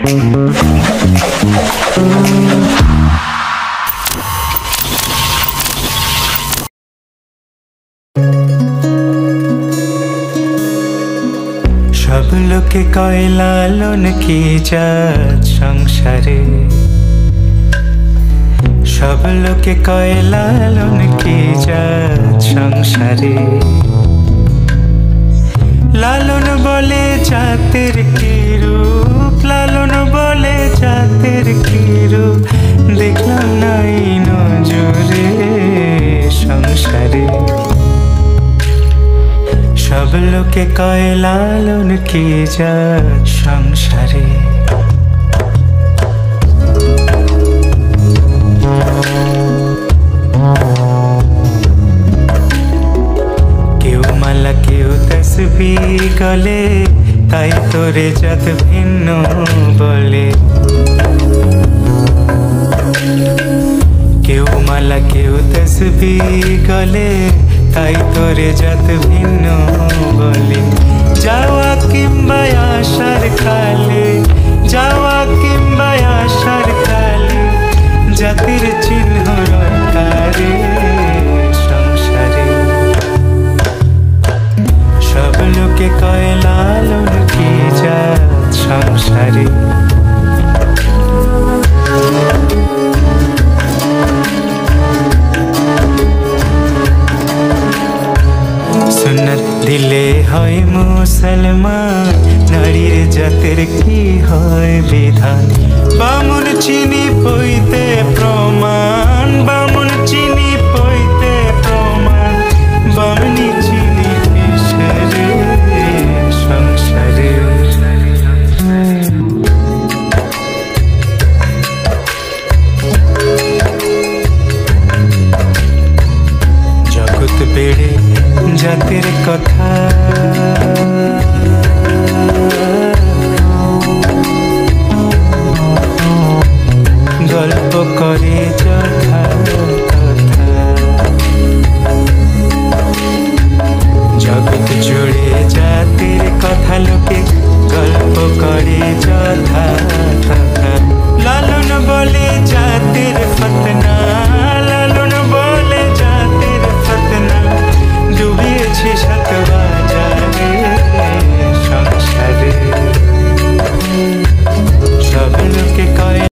সব লোকে কয় লালন কি জাত সংসারে, সব লোকে কয় লালন কি জাত সংসারে। লালন বলে জাতের কি রূপ, লালন বলে জাতের কি রূপ, দেখলাম নাই নজরে সংসারে। সব লোকে কয় লালন কি জাত সংসারে। কেউ মালা কেউ তসবিহ গলে, তাই তোরে জাত ভিন্ন বলে। কেউ মালা কেউ তসবিহ গলে, তাই তোরে জাত ভিন্ন বলে। যাওয়া কিংবা আসার কালে, যাওয়া কিংবা আসার কালে, জাতির চিহ্ন রটারে সংসারে। সব লোকে কয় লালন কি জাত সংসারে। সুন্নত দিলে হয় মুসলমান, নারীর জাতের কি হয় বিধান। বামুন চিনি